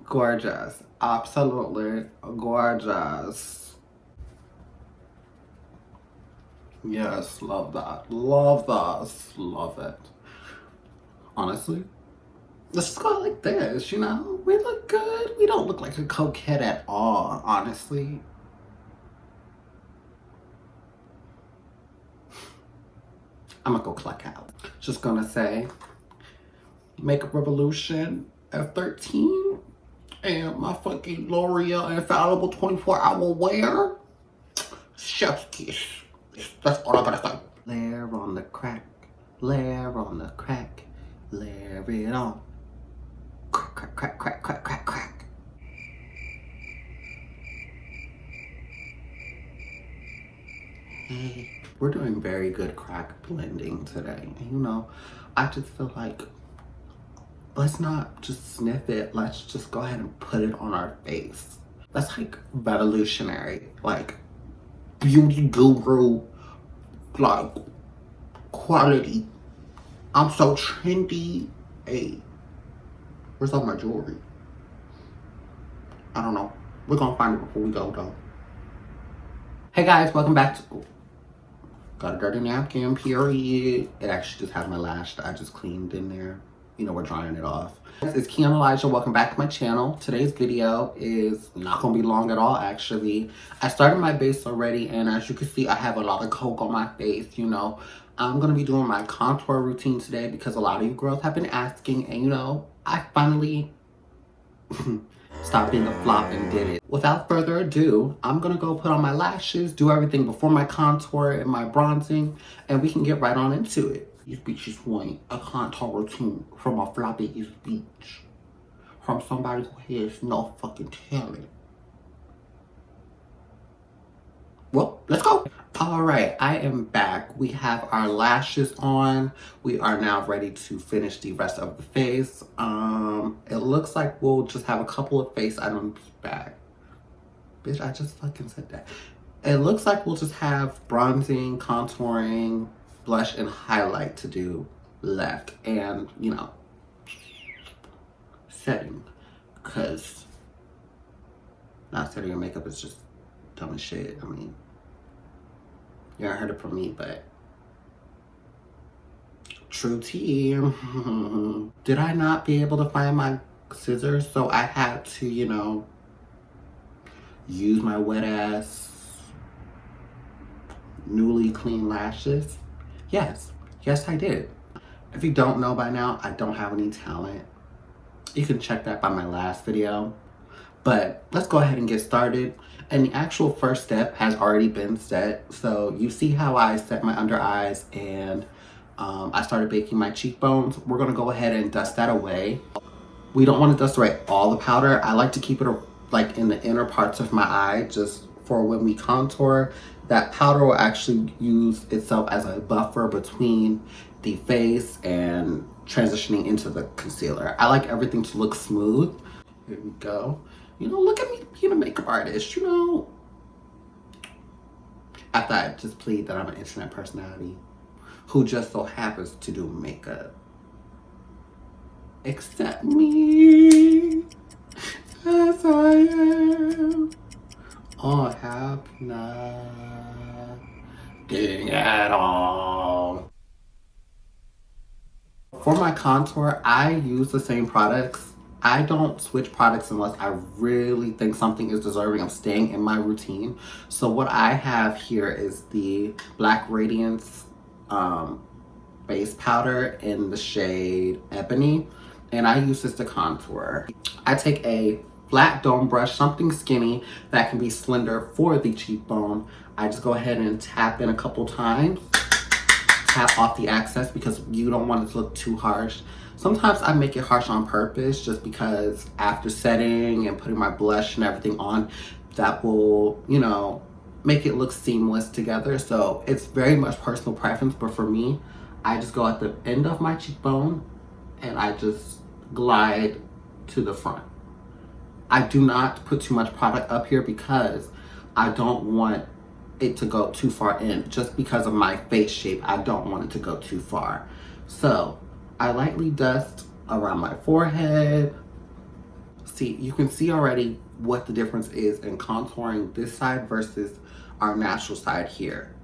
Gorgeous. Absolutely gorgeous. Yes, love that. Love this. Love it. Honestly, let's just go like this, you know? We look good. We don't look like a coquette at all, honestly. I'm gonna go cluck out. Just gonna say, Makeup Revolution F13 and my fucking L'Oreal Infallible 24-hour wear. Chef's kiss. That's all I gotta say. Layer on the crack, layer on the crack, layer it on. Crack, crack, crack, crack, crack, crack, crack. Hey, we're doing very good crack blending today. And you know, I just feel like let's not just sniff it. Let's just go ahead and put it on our face. That's like revolutionary, like beauty guru, like quality. I'm so trendy. Hey, where's all my jewelry? I don't know. We're gonna find it before we go though. Hey guys, welcome back to got a dirty napkin, period. It actually just has my lash that I just cleaned in there. You know, we're drying it off. It's Qionn Elijah. Welcome back to my channel. Today's video is not gonna be long at all, actually. I started my base already, and as you can see, I have a lot of coke on my face, you know. I'm gonna be doing my contour routine today because a lot of you girls have been asking, and you know, I finally stop being a flop and did it. Without further ado, I'm gonna go put on my lashes, do everything before my contour and my bronzing, and we can get right on into it. These bitches want a contour routine from a floppy bitch. From somebody who has no fucking talent. Well, let's go. All right, I am back. We have our lashes on. We are now ready to finish the rest of the face. It looks like we'll just have a couple of face items back. Bitch, I just fucking said that. It looks like we'll just have bronzing, contouring, blush, and highlight to do left. And, you know, setting. Because not setting your makeup is just dumb as shit. I mean, you haven't heard it from me, but true tea. Did I not be able to find my scissors? So I had to, you know, use my wet ass, newly clean lashes. Yes, I did. If you don't know by now, I don't have any talent. You can check that by my last video. But let's go ahead and get started. And the actual first step has already been set. So you see how I set my under eyes and I started baking my cheekbones. We're gonna go ahead and dust that away. We don't want to dust away all the powder. I like to keep it like in the inner parts of my eye just for when we contour. That powder will actually use itself as a buffer between the face and transitioning into the concealer. I like everything to look smooth. Here we go. You know, look at me being a makeup artist, you know. After I just plead that I'm an internet personality who just so happens to do makeup. Accept me as I am. I have nothing at all. For my contour, I use the same products. I don't switch products unless I really think something is deserving of staying in my routine. So what I have here is the Black Radiance base powder in the shade Ebony. And I use this to contour. I take a flat dome brush, something skinny that can be slender for the cheekbone. I just go ahead and tap in a couple times. Tap off the excess because you don't want it to look too harsh. Sometimes I make it harsh on purpose just because after setting and putting my blush and everything on, that will, you know, make it look seamless together. So it's very much personal preference, but for me, I just go at the end of my cheekbone and I just glide to the front. I do not put too much product up here because I don't want it to go too far in. Just because of my face shape, I don't want it to go too far. So I lightly dust around my forehead. See, you can see already what the difference is in contouring this side versus our natural side here.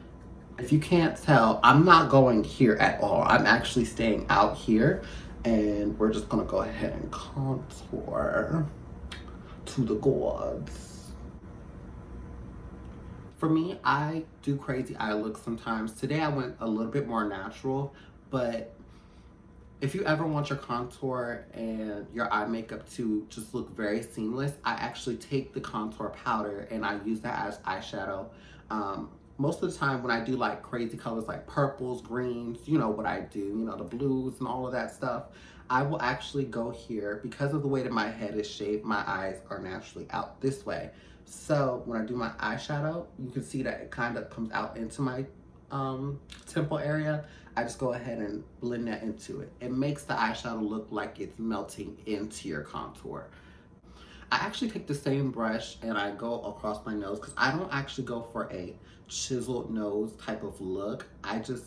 If you can't tell, I'm not going here at all. I'm actually staying out here, and we're just gonna go ahead and contour to the gods. For me, I do crazy eye looks sometimes. Today I went a little bit more natural, but if you ever want your contour and your eye makeup to just look very seamless, I actually take the contour powder and I use that as eyeshadow. Most of the time when I do like crazy colors like purples, greens, you know what I do, you know, the blues and all of that stuff, I will actually go here. Because of the way that my head is shaped, my eyes are naturally out this way. So when I do my eyeshadow, you can see that it kind of comes out into my temple area. I just go ahead and blend that into it. It makes the eyeshadow look like it's melting into your contour. I actually take the same brush and I go across my nose because I don't actually go for a chiseled nose type of look. I just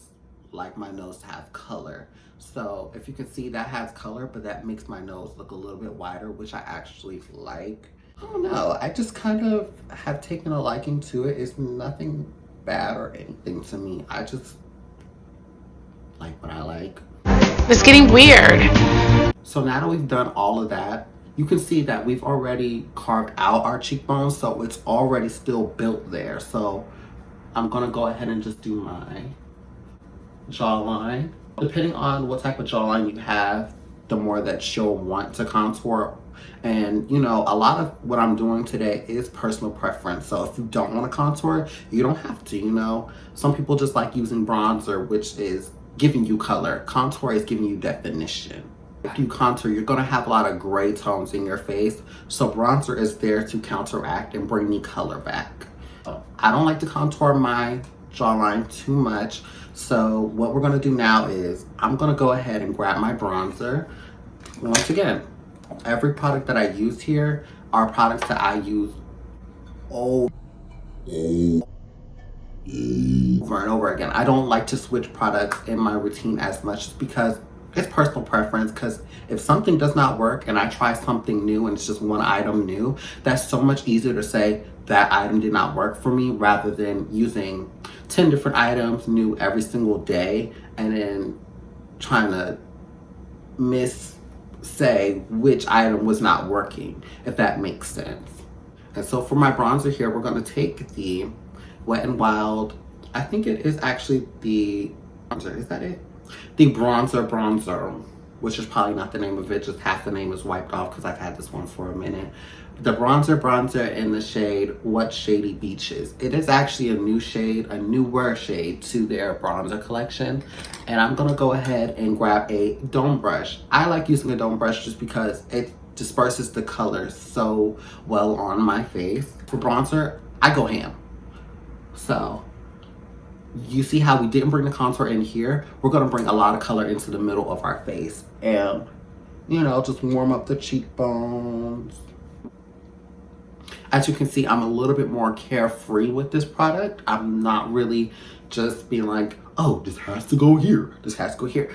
like my nose to have color. So if you can see, that has color, but that makes my nose look a little bit wider, which I actually like. I don't know, I just kind of have taken a liking to it. It's nothing bad or anything to me. I just like what I like. It's getting weird. So now that we've done all of that, you can see that we've already carved out our cheekbones, so it's already still built there. So I'm gonna go ahead and just do my jawline. Depending on what type of jawline you have, the more that you'll want to contour. And you know, a lot of what I'm doing today is personal preference. So if you don't want to contour, you don't have to, you know. Some people just like using bronzer, which is giving you color. Contour is giving you definition. If you contour, you're gonna have a lot of gray tones in your face. So bronzer is there to counteract and bring the color back. I don't like to contour my jawline too much. So what we're gonna do now is I'm gonna go ahead and grab my bronzer. Once again, every product that I use here are products that I use over and over again. I don't like to switch products in my routine as much just because it's personal preference. Because if something does not work and I try something new and it's just one item new, that's so much easier to say that item did not work for me rather than using 10 different items new every single day and then trying to say which item was not working, if that makes sense. And so for my bronzer here, we're going to take the Wet n Wild, I think it is actually the bronzer, is that it? The bronzer, which is probably not the name of it, just half the name is wiped off because I've had this one for a minute. The bronzer in the shade What Shady Beaches. It is actually a new shade, a newer shade to their bronzer collection. And I'm gonna go ahead and grab a dome brush. I like using a dome brush just because it disperses the colors so well on my face. For bronzer, I go ham. So you see how we didn't bring the contour in here? We're gonna bring a lot of color into the middle of our face and, you know, just warm up the cheekbones. As you can see, I'm a little bit more carefree with this product. I'm not really just being like, oh, this has to go here. This has to go here.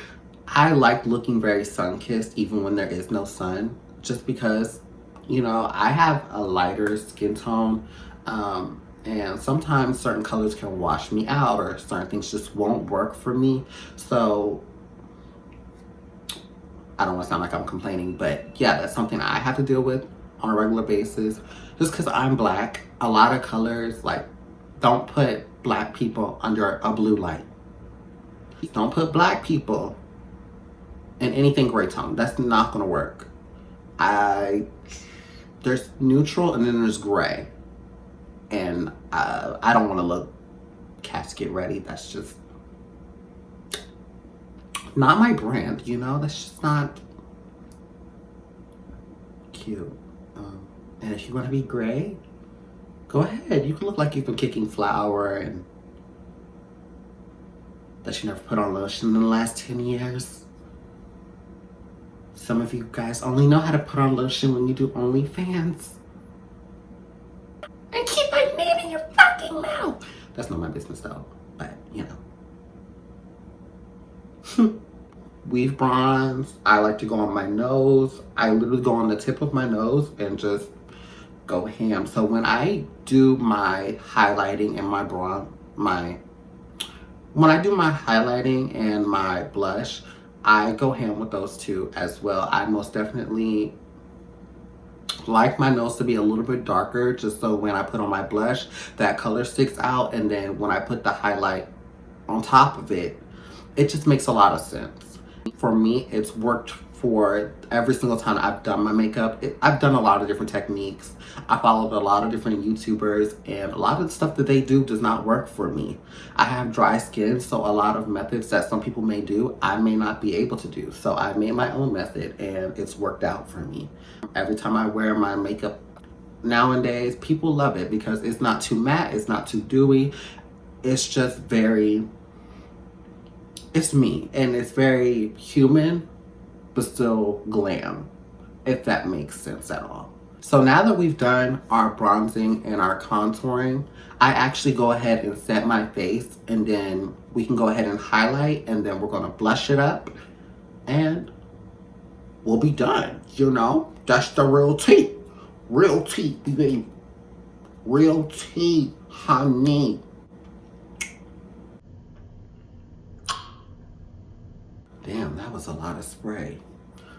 I like looking very sun-kissed even when there is no sun, just because, you know, I have a lighter skin tone. And sometimes certain colors can wash me out or certain things just won't work for me. So I don't want to sound like I'm complaining, but yeah, that's something I have to deal with on a regular basis. Just because I'm black, a lot of colors, like, don't put black people under a blue light. Don't put black people in anything gray tone. That's not going to work. There's neutral and then there's gray. And I don't want to look casket ready. That's just not my brand, you know? That's just not cute. And if you want to be gray, go ahead. You can look like you've been kicking flour and that you never put on lotion in the last 10 years. Some of you guys only know how to put on lotion when you do OnlyFans. And keep my name in your fucking mouth. That's not my business though, but you know. weave bronze. I like to go on my nose. I literally go on the tip of my nose and just go ham. So when I do my highlighting and my when I do my highlighting and my blush, I go ham with those two as well. I most definitely like my nose to be a little bit darker, just so when I put on my blush, that color sticks out, and then when I put the highlight on top of it, it just makes a lot of sense. For me, it's worked for every single time I've done my makeup. I've done a lot of different techniques. I followed a lot of different YouTubers, and a lot of the stuff that they do does not work for me. I have dry skin, so a lot of methods that some people may do, I may not be able to do. So I made my own method, and it's worked out for me. Every time I wear my makeup nowadays, people love it because it's not too matte, it's not too dewy. It's just very, it's me, and it's very human, but still glam, if that makes sense at all. So now that we've done our bronzing and our contouring, I actually go ahead and set my face, and then we can go ahead and highlight, and then we're gonna blush it up, and we'll be done. You know, that's the real tea. Real tea, baby. Real tea, honey. Damn, that was a lot of spray.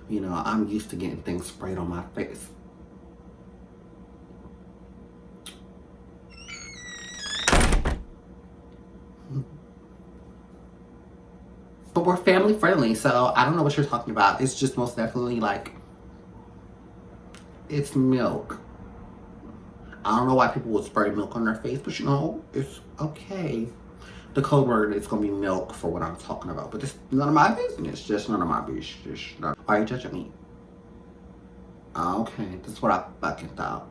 You know, I'm used to getting things sprayed on my face. But we're family friendly, so I don't know what you're talking about. It's just most definitely like, it's milk. I don't know why people would spray milk on their face, but you know, it's okay. The code word is gonna be milk for what I'm talking about, but it's none of my business. Just none of my business. Why are you judging me? Okay, that's what I fucking thought.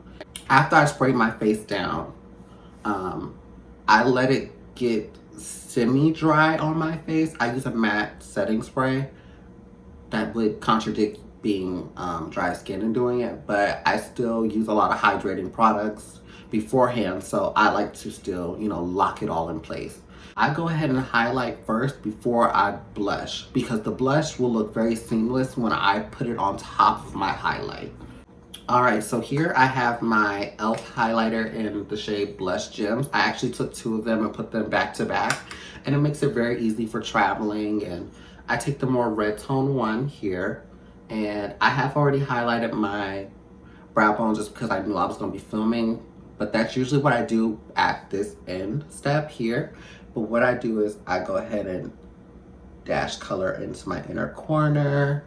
After I sprayed my face down, I let it get semi-dry on my face. I use a matte setting spray. That would contradict being dry skin and doing it, but I still use a lot of hydrating products beforehand, so I like to still, you know, lock it all in place. I go ahead and highlight first before I blush, because the blush will look very seamless when I put it on top of my highlight. Alright, so here I have my e.l.f. highlighter in the shade Blush Gems. I actually took two of them and put them back to back, and it makes it very easy for traveling. And I take the more red tone one here, and I have already highlighted my brow bone just because I knew I was going to be filming, but that's usually what I do at this end step here. But what I do is I go ahead and dash color into my inner corner.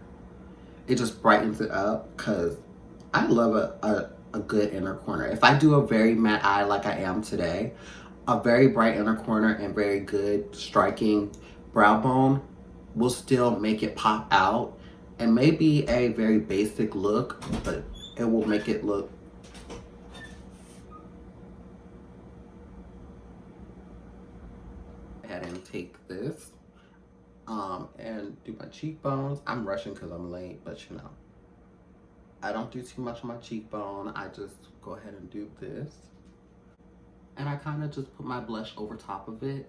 It just brightens it up because I love a good inner corner. If I do a very matte eye like I am today, a very bright inner corner and very good striking brow bone will still make it pop out. And maybe a very basic look, but it will make it look ahead and take this and do my cheekbones. I'm rushing because I'm late, but you know, I don't do too much on my cheekbone. I just go ahead and do this, and I kind of just put my blush over top of it.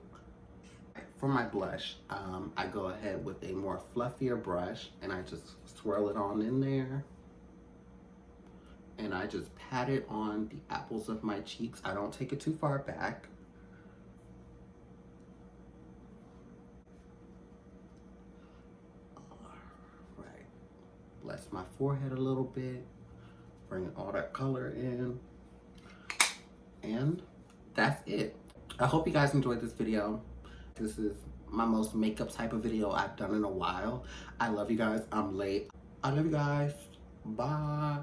For my blush, I go ahead with a more fluffier brush, and I just swirl it on in there, and I just pat it on the apples of my cheeks. I don't take it too far back. Right. Bless my forehead a little bit, bring all that color in, and that's it. I hope you guys enjoyed this video. This is my most makeup type of video I've done in a while. I love you guys. I'm late. I love you guys. Bye.